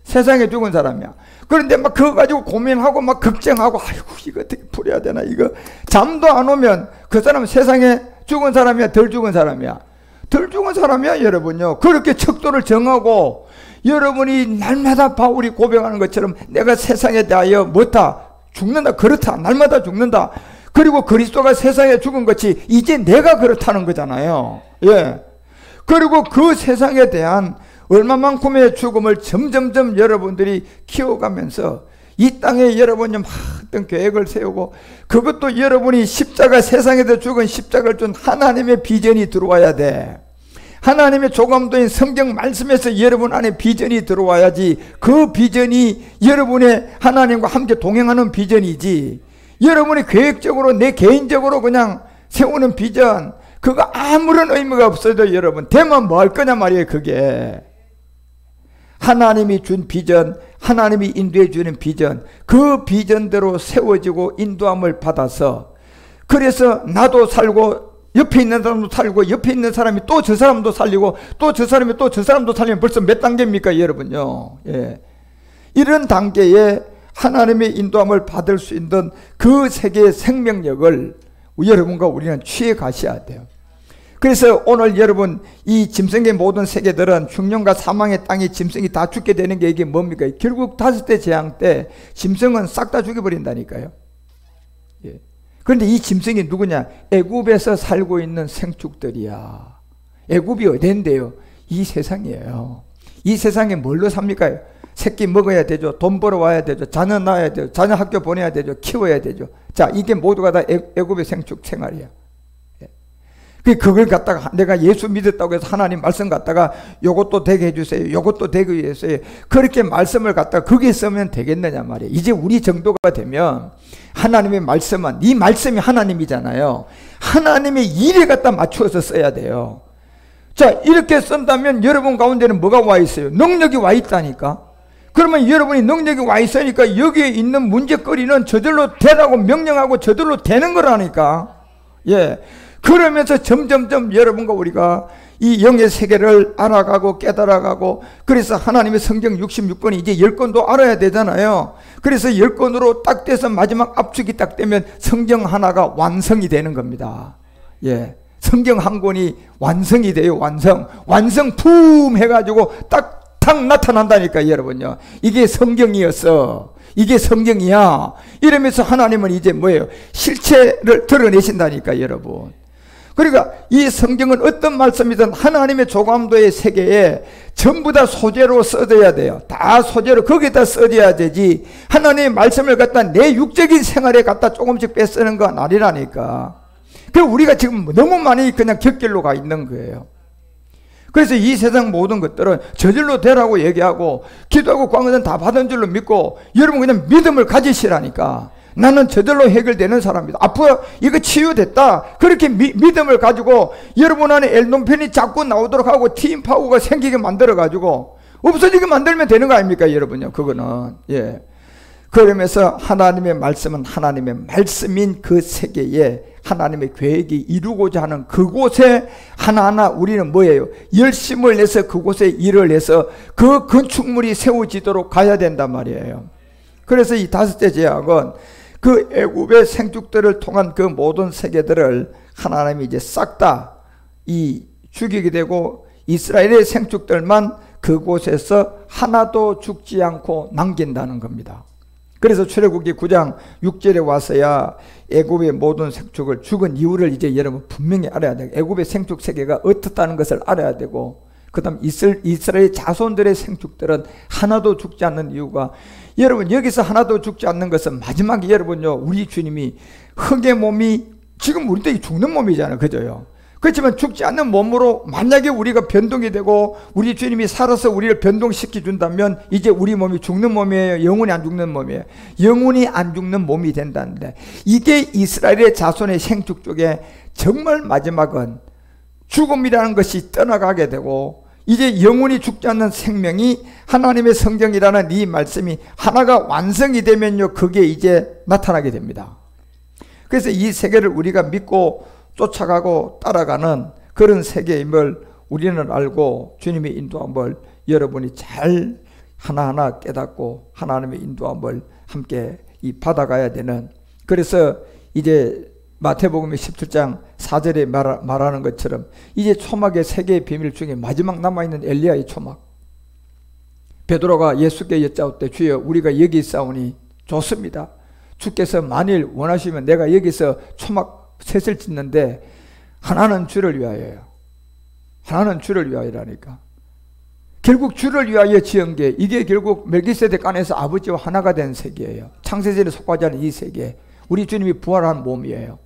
세상에 죽은 사람이야. 그런데 막 그거 가지고 고민하고 막 걱정하고 아이고 이거 어떻게 풀어야 되나 이거 잠도 안 오면 그 사람은 세상에 죽은 사람이야 덜 죽은 사람이야? 덜 죽은 사람이야 여러분요. 그렇게 척도를 정하고 여러분이 날마다 바울이 고백하는 것처럼 내가 세상에 대하여 뭐다 죽는다 그렇다 날마다 죽는다. 그리고 그리스도가 세상에 죽은 것이 이제 내가 그렇다는 거잖아요. 예. 그리고 그 세상에 대한 얼마만큼의 죽음을 점점점 여러분들이 키워가면서 이 땅에 여러분이 막 어떤 계획을 세우고, 그것도 여러분이 십자가, 세상에서 죽은 십자가를 준 하나님의 비전이 들어와야 돼. 하나님의 조감도인 성경 말씀에서 여러분 안에 비전이 들어와야지, 그 비전이 여러분의 하나님과 함께 동행하는 비전이지, 여러분이 계획적으로 내 개인적으로 그냥 세우는 비전, 그거 아무런 의미가 없어도 여러분 되면 뭐 할 거냐 말이에요. 그게 하나님이 준 비전, 하나님이 인도해 주는 비전, 그 비전대로 세워지고 인도함을 받아서, 그래서 나도 살고 옆에 있는 사람도 살고 옆에 있는 사람이 또 저 사람도 살리고 또 저 사람이 또 저 사람도 살리면 벌써 몇 단계입니까 여러분요. 예. 이런 단계에 하나님의 인도함을 받을 수 있는 그 세계의 생명력을 여러분과 우리는 취해 가셔야 돼요. 그래서 오늘 여러분, 이 짐승의 모든 세계들은 흉년과 사망의 땅에 짐승이 다 죽게 되는 게 이게 뭡니까? 결국 5대 재앙 때 짐승은 싹 다 죽여버린다니까요. 예. 그런데 이 짐승이 누구냐? 애굽에서 살고 있는 생축들이야. 애굽이 어딘데요? 이 세상이에요. 이 세상에 뭘로 삽니까? 새끼 먹어야 되죠. 돈 벌어와야 되죠. 자녀 낳아야 되죠. 자녀 학교 보내야 되죠. 키워야 되죠. 자, 이게 모두가 다 애굽의 생축 생활이야. 그걸 갖다가 내가 예수 믿었다고 해서 하나님 말씀 갖다가 요것도 되게 해주세요, 요것도 되게 해주세요, 그렇게 말씀을 갖다가 거기에 쓰면 되겠느냐 말이에요. 이제 우리 정도가 되면 하나님의 말씀은, 이 말씀이 하나님이잖아요. 하나님의 일에 갖다 맞추어서 써야 돼요. 자, 이렇게 쓴다면 여러분 가운데는 뭐가 와 있어요? 능력이 와 있다니까. 그러면 여러분이 능력이 와 있으니까 여기에 있는 문제거리는 저절로 되라고 명령하고 저절로 되는 거라니까. 예. 그러면서 점점점 여러분과 우리가 이 영의 세계를 알아가고 깨달아가고, 그래서 하나님의 성경 66권이 이제 10권도 알아야 되잖아요. 그래서 10권으로 딱 돼서 마지막 압축이 딱 되면 성경 하나가 완성이 되는 겁니다. 예. 성경 한 권이 완성이 돼요. 완성 품 해가지고 딱 나타난다니까 여러분요. 이게 성경이었어. 이게 성경이야. 이러면서 하나님은 이제 뭐예요? 실체를 드러내신다니까 여러분. 그러니까 이 성경은 어떤 말씀이든 하나님의 조감도의 세계에 전부 다 소재로 써져야 돼요. 다 소재로 거기다 써져야 되지, 하나님의 말씀을 갖다 내 육적인 생활에 갖다 조금씩 빼쓰는 건 아니라니까. 그 우리가 지금 너무 많이 그냥 곁길로 가 있는 거예요. 그래서 이 세상 모든 것들은 저절로 되라고 얘기하고 기도하고 구하는 다 받은 줄로 믿고, 여러분 그냥 믿음을 가지시라니까. 나는 저절로 해결되는 사람이다. 앞으로 이거 치유됐다. 그렇게 믿음을 가지고 여러분 안에 엘론편이 자꾸 나오도록 하고 팀 파워가 생기게 만들어 가지고 없어지게 만들면 되는 거 아닙니까 여러분요. 그거는. 예. 그러면서 하나님의 말씀은 하나님의 말씀인 그 세계에 하나님의 계획이 이루고자 하는 그곳에 하나하나 우리는 뭐예요? 열심을 내서 그곳에 일을 해서 그 건축물이 세워지도록 가야 된단 말이에요. 그래서 이 5대 제약은 그 애굽의 생축들을 통한 그 모든 세계들을 하나님이 이제 싹 다 이 죽이게 되고, 이스라엘의 생축들만 그곳에서 하나도 죽지 않고 남긴다는 겁니다. 그래서 출애굽기 9장 6절에 와서야 애굽의 모든 생축을 죽은 이유를 이제 여러분 분명히 알아야 돼요. 애굽의 생축 세계가 어떻다는 것을 알아야 되고, 그 다음 이스라엘 자손들의 생축들은 하나도 죽지 않는 이유가, 여러분 여기서 하나도 죽지 않는 것은 마지막에 여러분요, 우리 주님이 흙의 몸이 지금 우리 때 죽는 몸이잖아요. 그죠요? 그렇지만 죽지 않는 몸으로 만약에 우리가 변동이 되고 우리 주님이 살아서 우리를 변동시켜 준다면 이제 우리 몸이 죽는 몸이에요? 영원히 안 죽는 몸이에요? 영원히 안 죽는 몸이 된다는데, 이게 이스라엘의 자손의 생축 쪽에 정말 마지막은 죽음이라는 것이 떠나가게 되고, 이제 영원히 죽지 않는 생명이 하나님의 성경이라는 이 말씀이 하나가 완성이 되면요, 그게 이제 나타나게 됩니다. 그래서 이 세계를 우리가 믿고 쫓아가고 따라가는 그런 세계임을 우리는 알고, 주님의 인도함을 여러분이 잘 하나하나 깨닫고 하나님의 인도함을 함께 받아가야 되는, 그래서 이제 마태복음 17장 4절에 말하는 것처럼 이제 초막의 세 개의 비밀 중에 마지막 남아있는 엘리야의 초막. 베드로가 예수께 여짜오되 주여 우리가 여기 있사오니 좋습니다. 주께서 만일 원하시면 내가 여기서 초막 셋을 짓는데 하나는 주를 위하여요. 하나는 주를 위하여라니까. 결국 주를 위하여 지은 게 이게 결국 멜기세덱 안에서 아버지와 하나가 된 세계예요. 창세전에 속하지 않은 이 세계, 우리 주님이 부활한 몸이에요.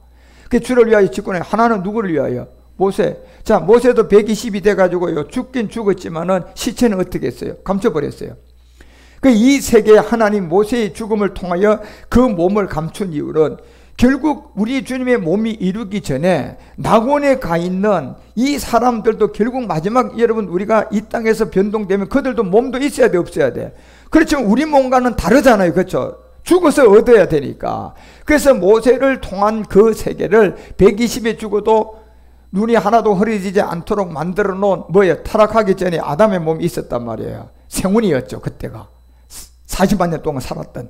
그 주를 위하여 짓고 하나는 누구를 위하여? 모세. 자, 모세도 120이 돼가지고요, 죽긴 죽었지만은 시체는 어떻게 했어요? 감춰버렸어요. 그 이 세계에 하나님 모세의 죽음을 통하여 그 몸을 감춘 이유는 결국 우리 주님의 몸이 이루기 전에 낙원에 가 있는 이 사람들도 결국 마지막 여러분 우리가 이 땅에서 변동되면 그들도 몸도 있어야 돼, 없어야 돼? 그렇지만 우리 몸과는 다르잖아요. 그렇죠? 죽어서 얻어야 되니까. 그래서 모세를 통한 그 세계를 120에 죽어도 눈이 하나도 흐려지지 않도록 만들어 놓은 뭐예요? 타락하기 전에 아담의 몸이 있었단 말이에요. 생훈이었죠. 그때가 40만 년 동안 살았던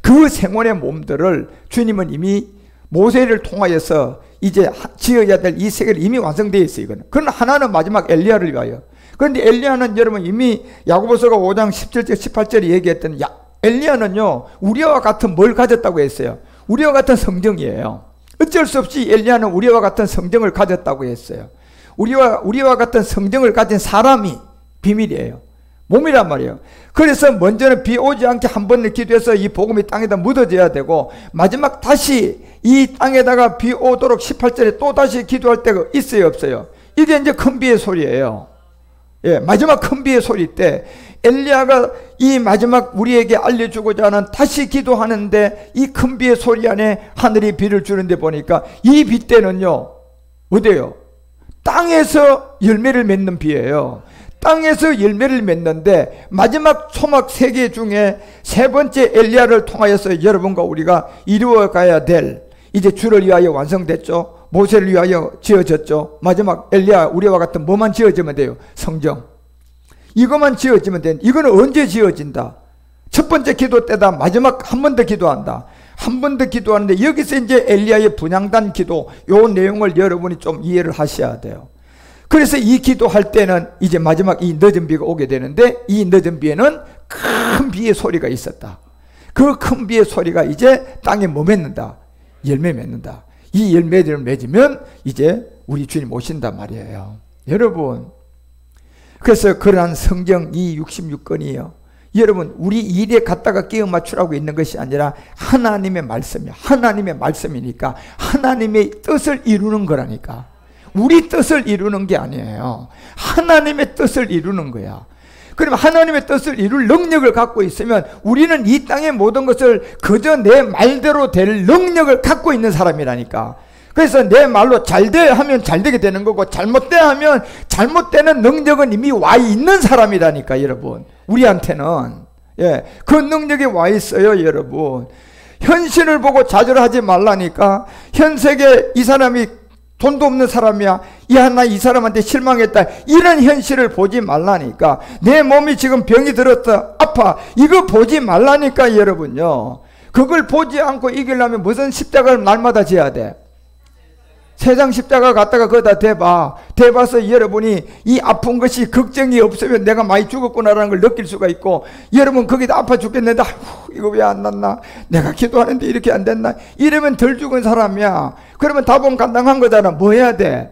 그 생원의 몸들을 주님은 이미 모세를 통하여서 이제 지어야 될 이 세계를 이미 완성되어 있어요. 이거는. 그건 하나는 마지막 엘리야를 위하여. 그런데 엘리야는 여러분 이미 야고보서가 5장 17절 18절에 얘기했던 엘리야는요 우리와 같은 뭘 가졌다고 했어요? 우리와 같은 성정이에요. 어쩔 수 없이 엘리야는 우리와 같은 성정을 가졌다고 했어요. 우리와 같은 성정을 가진 사람이 비밀이에요. 몸이란 말이에요. 그래서 먼저는 비 오지 않게 한 번을 기도해서 이 복음이 땅에다 묻어져야 되고 마지막 다시 이 땅에다가 비 오도록 18절에 또 다시 기도할 때가 있어요, 없어요? 이게 이제 큰 비의 소리예요. 예, 마지막 큰 비의 소리 때 엘리야가 이 마지막 우리에게 알려주고자 하는 다시 기도하는데 이 큰 비의 소리 안에 하늘이 비를 주는데 보니까 이 비 때는요 어때요? 땅에서 열매를 맺는 비예요. 땅에서 열매를 맺는데 마지막 초막 3개 중에 3번째 엘리야를 통하여서 여러분과 우리가 이루어가야 될 이제 주를 위하여 완성됐죠. 모세를 위하여 지어졌죠. 마지막 엘리야 우리와 같은 뭐만 지어지면 돼요? 성정. 이것만 지어지면 돼. 이거는 언제 지어진다? 첫 번째 기도 때다. 마지막 한 번 더 기도한다. 한 번 더 기도하는데 여기서 이제 엘리야의 분향단 기도 요 내용을 여러분이 좀 이해를 하셔야 돼요. 그래서 이 기도할 때는 이제 마지막 이 늦은 비가 오게 되는데 이 늦은 비에는 큰 비의 소리가 있었다. 그 큰 비의 소리가 이제 땅에 뭐 맺는다? 열매 맺는다. 이 열매를 맺으면 이제 우리 주님 오신단 말이에요. 여러분, 그래서 그러한 성경 이 66권이에요. 여러분 우리 일에 갖다가 끼워 맞추라고 있는 것이 아니라 하나님의 말씀이야. 하나님의 말씀이니까 하나님의 뜻을 이루는 거라니까. 우리 뜻을 이루는 게 아니에요. 하나님의 뜻을 이루는 거야. 그럼 하나님의 뜻을 이룰 능력을 갖고 있으면 우리는 이 땅의 모든 것을 그저 내 말대로 될 능력을 갖고 있는 사람이라니까. 그래서 내 말로 잘돼 하면 잘되게 되는 거고 잘못돼 하면 잘못되는 능력은 이미 와 있는 사람이라니까 여러분. 우리한테는 예, 그 능력이 와 있어요 여러분. 현실을 보고 좌절하지 말라니까. 현세계 이 사람이 돈도 없는 사람이야. 나 이 사람한테 실망했다. 이런 현실을 보지 말라니까. 내 몸이 지금 병이 들었다. 아파. 이거 보지 말라니까 여러분요. 그걸 보지 않고 이기려면 무슨 십자가를 날마다 지어야 돼? 세상 십자가 갖다가 거기다 대봐. 대봐서 여러분이 이 아픈 것이 걱정이 없으면 내가 많이 죽었구나라는 걸 느낄 수가 있고, 여러분 거기다 아파 죽겠는데 아이고 이거 왜 안 났나, 내가 기도하는데 이렇게 안 됐나, 이러면 덜 죽은 사람이야. 그러면 답은 간단한 거잖아. 뭐 해야 돼?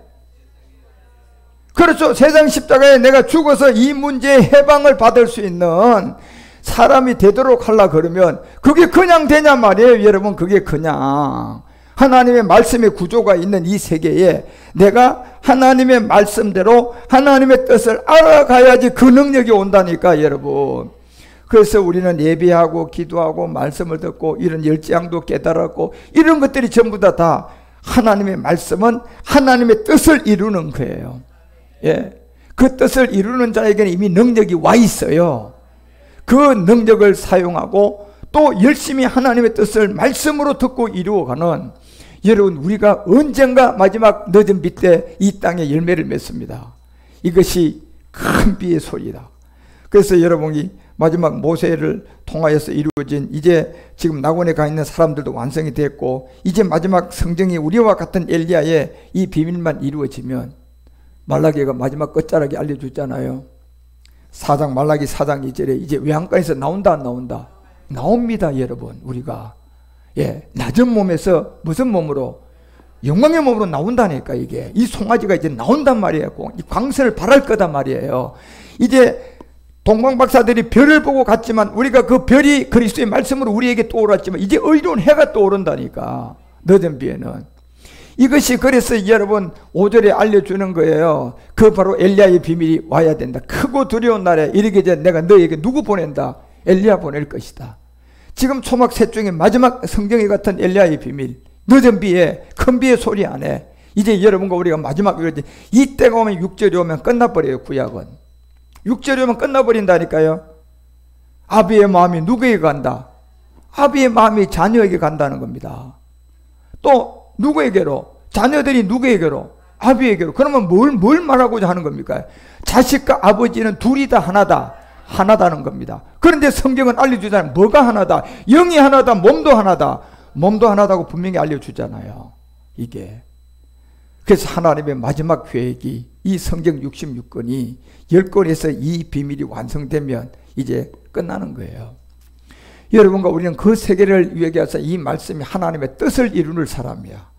그렇죠. 세상 십자가에 내가 죽어서 이 문제의 해방을 받을 수 있는 사람이 되도록 하려 그러면 그게 그냥 되냐 말이에요 여러분. 그게 그냥 하나님의 말씀의 구조가 있는 이 세계에 내가 하나님의 말씀대로 하나님의 뜻을 알아가야지 그 능력이 온다니까 여러분. 그래서 우리는 예배하고 기도하고 말씀을 듣고 이런 열지향도 깨달았고 이런 것들이 전부 다 하나님의 말씀은 하나님의 뜻을 이루는 거예요. 예, 그 뜻을 이루는 자에게는 이미 능력이 와 있어요. 그 능력을 사용하고 또 열심히 하나님의 뜻을 말씀으로 듣고 이루어가는 여러분, 우리가 언젠가 마지막 늦은 비 때 이 땅에 열매를 맺습니다. 이것이 큰 비의 소리다. 그래서 여러분이 마지막 모세를 통하여서 이루어진 이제 지금 낙원에 가 있는 사람들도 완성이 됐고 이제 마지막 성경이 우리와 같은 엘리야의 이 비밀만 이루어지면 말라기가 마지막 끝자락에 알려줬잖아요. 말라기 4장 2절에 이제 외양간에서 나온다 안 나온다? 나옵니다 여러분. 우리가 예, 낮은 몸에서 무슨 몸으로? 영광의 몸으로 나온다니까. 이게 이 송아지가 이제 나온단 말이에요. 이 광선을 발할 거단 말이에요. 이제 동방박사들이 별을 보고 갔지만 우리가 그 별이 그리스도의 말씀으로 우리에게 떠올랐지만 이제 의로운 해가 떠오른다니까. 늦은 비에는. 이것이 그래서 여러분 5절에 알려주는 거예요. 그 바로 엘리야의 비밀이 와야 된다. 크고 두려운 날에 이르기 전에 내가 너에게 누구 보낸다? 엘리야 보낼 것이다. 지금 초막 셋 중에 마지막 성경에 같은 엘리야의 비밀, 늦은 비에 큰 비의 소리 안에 이제 여러분과 우리가 마지막 이때가 오면 6절이 오면 끝나버려요. 구약은 6절이 오면 끝나버린다니까요. 아비의 마음이 누구에게 간다? 아비의 마음이 자녀에게 간다는 겁니다. 또 누구에게로? 자녀들이 누구에게로? 아비에게로. 그러면 뭘 말하고자 하는 겁니까? 자식과 아버지는 둘이 다 하나다. 하나다는 겁니다. 그런데 성경은 알려주잖아요. 뭐가 하나다? 영이 하나다. 몸도 하나다. 몸도 하나다고 분명히 알려주잖아요. 이게. 그래서 하나님의 마지막 계획이 이 성경 66권이 10권에서 이 비밀이 완성되면 이제 끝나는 거예요. 여러분과 우리는 그 세계를 위하기 위해서 이 말씀이 하나님의 뜻을 이루는 사람이야.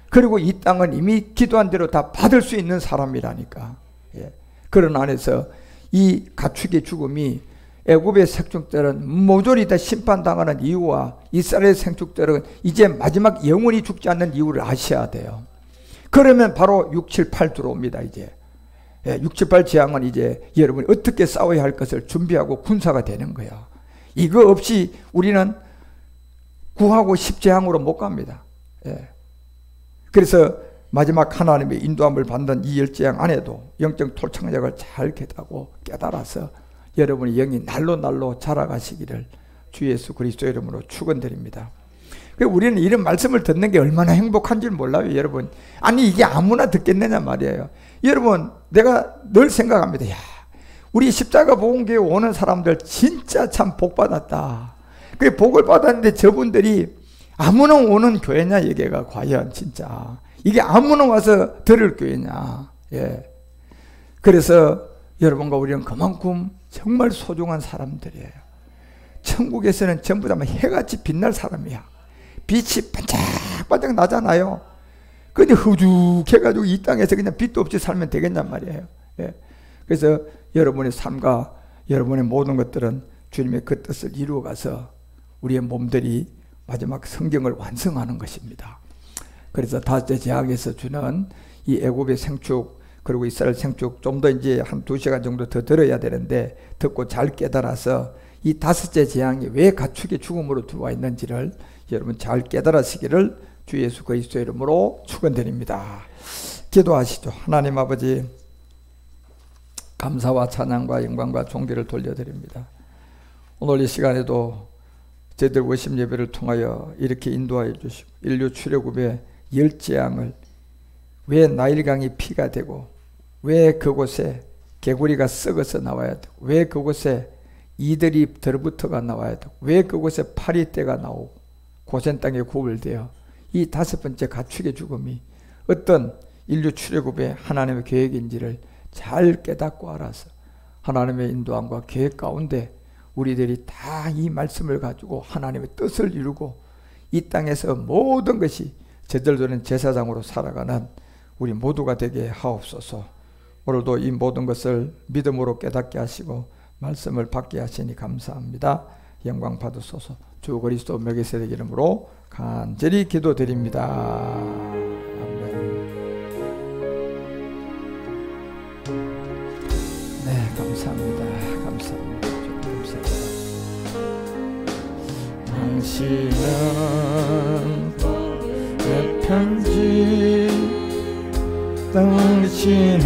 그리고 이 땅은 이미 기도한 대로 다 받을 수 있는 사람이라니까. 예. 그런 안에서 이 가축의 죽음이 애굽의 생축들은 모조리 다 심판당하는 이유와 이스라엘 생축들은 이제 마지막 영원히 죽지 않는 이유를 아셔야 돼요. 그러면 바로 6, 7, 8 들어옵니다. 이제 6, 7, 8 재앙은 이제 여러분이 어떻게 싸워야 할 것을 준비하고 군사가 되는 거야. 이거 없이 우리는 구하고 10재앙으로 못 갑니다. 예. 그래서 마지막 하나님의 인도함을 받는 이 10재앙 안에도 영적 토착력을 잘 깨달아서 여러분의 영이 날로 자라가시기를 주 예수 그리스도 이름으로 축원드립니다. 우리는 이런 말씀을 듣는 게 얼마나 행복한 줄 몰라요, 여러분. 아니 이게 아무나 듣겠느냐 말이에요. 여러분, 내가 늘 생각합니다. 야, 우리 십자가 복음교회 오는 사람들 진짜 참 복 받았다. 그 복을 받았는데 저분들이 아무나 오는 교회냐, 이게가 과연 진짜 이게 아무나 와서 들을 교회냐. 예. 그래서 여러분과 우리는 그만큼 정말 소중한 사람들이에요. 천국에서는 전부 다 해같이 빛날 사람이야. 빛이 반짝반짝 나잖아요. 근데 흐죽해가지고 이 땅에서 그냥 빛도 없이 살면 되겠냔 말이에요. 예. 그래서 여러분의 삶과 여러분의 모든 것들은 주님의 그 뜻을 이루어가서 우리의 몸들이 마지막 성경을 완성하는 것입니다. 그래서 다섯째 재앙에서 주는 이 애굽의 생축 그리고 이스라엘 생축 좀 더 이제 한 2시간 정도 더 들어야 되는데 듣고 잘 깨달아서 이 다섯째 재앙이 왜 가축의 죽음으로 들어와 있는지를 여러분 잘 깨달으시기를 주 예수 그리스도 이름으로 축원드립니다. 기도하시죠. 하나님 아버지, 감사와 찬양과 영광과 존귀를 돌려드립니다. 오늘 이 시간에도 저희들 worship 예배를 통하여 이렇게 인도하여 주시고 인류 출애굽의 10재앙을 왜 나일강이 피가 되고 왜 그곳에 개구리가 썩어서 나와야 되고 왜 그곳에 이들이 들부터가 나와야 되고 왜 그곳에 파리떼가 나오고 고센 땅에 구불되어 이 5번째 가축의 죽음이 어떤 인류 출애굽의 하나님의 계획인지를 잘 깨닫고 알아서 하나님의 인도함과 계획 가운데 우리들이 다 이 말씀을 가지고 하나님의 뜻을 이루고 이 땅에서 모든 것이 저절로 는 제사장으로 살아가는 우리 모두가 되게 하옵소서. 오늘도 이 모든 것을 믿음으로 깨닫게 하시고 말씀을 받게 하시니 감사합니다. 영광 받으소서. 주 그리스도 멜기세덱 이름으로 간절히 기도드립니다. 아멘. 네, 감사합니다. 감사합니다. 당신은 내 편지, 당신은